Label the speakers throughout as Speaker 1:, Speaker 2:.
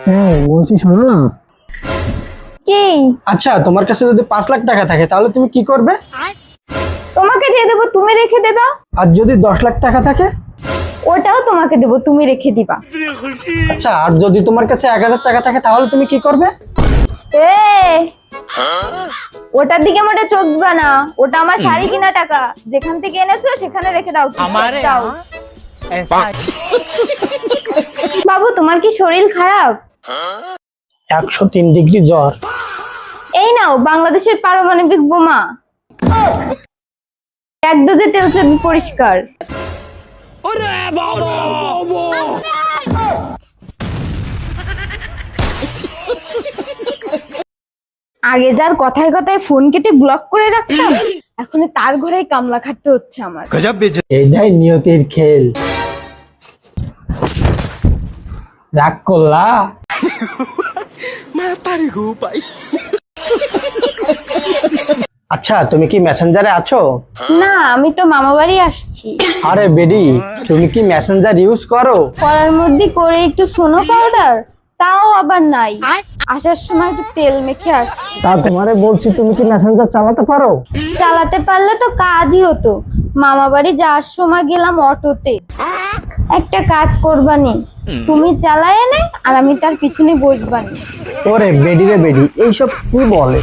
Speaker 1: হ্যাঁ বলছি, শোনো না।
Speaker 2: কি?
Speaker 1: আচ্ছা, তোমার কাছে যদি 5 লাখ টাকা থাকে তাহলে তুমি কি করবে?
Speaker 2: তোমাকে দিয়ে দেবো, তুমি রেখে দেবা।
Speaker 1: আর যদি 10 লাখ টাকা থাকে?
Speaker 2: ওটাও তোমাকে দেবো, তুমি রেখে দিবা।
Speaker 1: আচ্ছা, আর যদি তোমার কাছে 1,000 টাকা থাকে তাহলে তুমি কি করবে?
Speaker 2: এ ওটার দিকে মোটে চোখ দিবা না, ওটা আমার শাড়ি কিনা টাকা, যেখান থেকে এনেছো সেখানে রেখে দাও। দাও। বাবু, তোমার কি শরীর খারাপ?
Speaker 1: 103 ডিগ্রি জ্বর।
Speaker 2: এই নাও বাংলাদেশের পারমাণবিক বোমা, 1 ডোজে তেল চর্বি পরিষ্কার। আগে যার কথায় কথায় ফোন কেটে ব্লক করে রাখতাম, এখন তার ঘরেই কামলা খাটতে হচ্ছে আমার।
Speaker 1: এইটাই নিয়তির খেল। রাগ করলা? আচ্ছা, তুমি কি মেসেঞ্জারে আছো?
Speaker 2: না, আমি তো মামা বাড়ি আসছি।
Speaker 1: আরে বেডি, তুমি কি মেসেঞ্জার ইউজ করো?
Speaker 2: করার মধ্যে করে একটু সোনো পাউডার, তাও আবার নাই। আসার সময় একটু তেল মেখে আসছি।
Speaker 1: তা তোমারে বলছি, তুমি কি মেসেঞ্জার চালাতে পারো?
Speaker 2: চালাতে পারলে তো কাজই হতো। মামা বাড়ি যাওয়ার সময় গেলাম অটোতে। একটা কাজ করবানি, তুমি চালায় নে আর আমি তার পিছনে বসবানি।
Speaker 1: ওরে বেডি রে বেডি, এইসব কি বলে?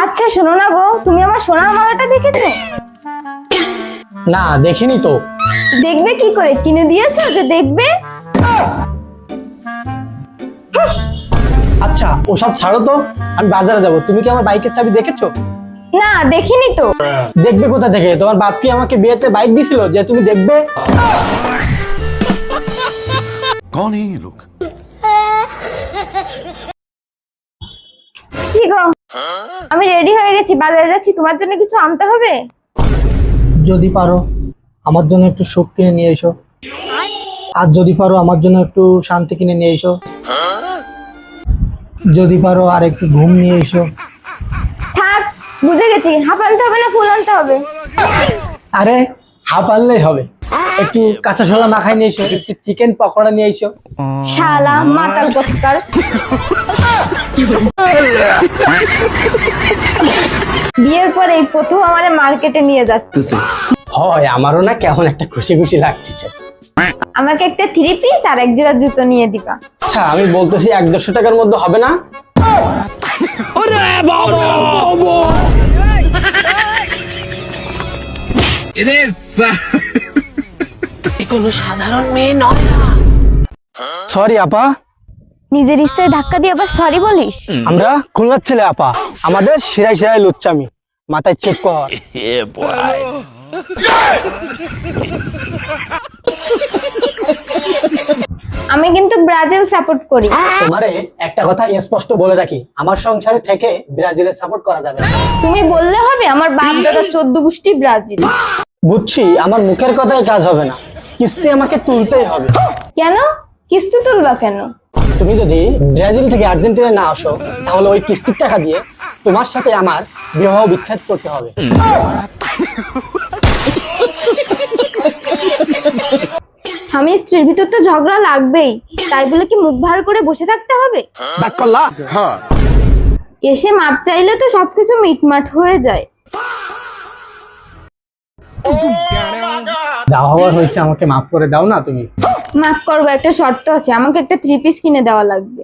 Speaker 2: আচ্ছা শোনো না গো, তুমি আমার সোনার মালাটা দেখেছো?
Speaker 1: না, দেখিনি তো।
Speaker 2: দেখবে কি করে, কিনে দিয়েছো যে দেখবে?
Speaker 1: আচ্ছা, ওসব ছাড়ো তো, আমি বাজারে যাব। তুমি কি আমার বাইকের চাবি দেখেছো?
Speaker 2: না, দেখিনি তো।
Speaker 1: দেখবে কোথা থেকে? তোমার বাপ কি আমাকে বিয়েতে বাইক দিছিল যে তুমি দেখবে?
Speaker 3: कौन है ये लोग?
Speaker 2: কি গো, আমি রেডি হয়ে গেছি, বাজারে যাচ্ছি। তোমার জন্য কিছু আনতে হবে?
Speaker 1: যদি পারো আমার জন্য একটু সুখ কিনে নিয়ে এসো, আর যদি পারো আমার জন্য একটু শান্তি কিনে নিয়ে এসো, যদি পারো আর একটু ঘুম নিয়ে এসো।
Speaker 2: থাক, বুঝে গেছি। হাফ আনতে হবে না ফুল আনতে হবে?
Speaker 1: আরে হাফ আনলেই হবে। একটু কাঁচা ছোলা না খাই নিয়ে এসো, একটু চিকেন পকোড়া নিয়ে এসো।
Speaker 2: শালা মাতাল কোথাকার। বিয়ের পরে এই প্রথম আমারে মার্কেটে নিয়ে যাচ্ছে।
Speaker 1: হয়, আমারও না কেমন একটা খুশি খুশি লাগতেছে।
Speaker 2: আমাকে একটা 3 পিস আর 1 জোড়া জুতো নিয়ে দিবা।
Speaker 1: আচ্ছা, আমি বলতেছি 100-150 টাকার মধ্যে হবে না?
Speaker 4: কোনো সাধারণ মেয়ে নয়।
Speaker 1: সরি আপা।
Speaker 2: নিজের ইচ্ছায় ধাক্কা দিয়ে আবার সরি বলিস?
Speaker 1: আমরা খুলনার ছেলে আপা, আমাদের শিরায় শিরায় লুচ্চামি, মাথায় চেক কর।
Speaker 2: আমি কিন্তু ব্রাজিল সাপোর্ট করি।
Speaker 1: তোমারে একটা কথা স্পষ্ট বলে রাখি, আমার সংসারে থেকে ব্রাজিলের সাপোর্ট করা যাবে না।
Speaker 2: তুমি বললে হবে আমার বাপ দাদা 14 গোষ্ঠী ব্রাজিল।
Speaker 1: বুঝছি, আমার মুখের কথায় কাজ হবে না, কিস্তি আমাকে তুলতেই হবে।
Speaker 2: কেন কিস্তি তুলবা কেন?
Speaker 1: তুমি যদি ব্রাজিল থেকে আর্জেন্টিনা না আসো তাহলে ওই কিস্তির টাকা দিয়ে তোমার সাথে আমার বিবাহ বিচ্ছেদ করতে হবে।
Speaker 2: স্বামী স্ত্রীর ভিতর তো ঝগড়া লাগবেই, তাই বলে কি মুখ ভার করে বসে থাকতে হবে? এসে মাপ চাইলে তো সবকিছু মিটমাট হয়ে যায়।
Speaker 1: যা হওয়ার হয়েছে, আমাকে মাফ করে দাও না তুমি।
Speaker 2: মাফ করবো, একটা শর্ত আছে, আমাকে একটা 3 পিস কিনে দেওয়া লাগবে।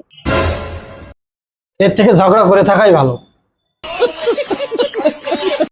Speaker 1: এর থেকে ঝগড়া করে থাকাই ভালো।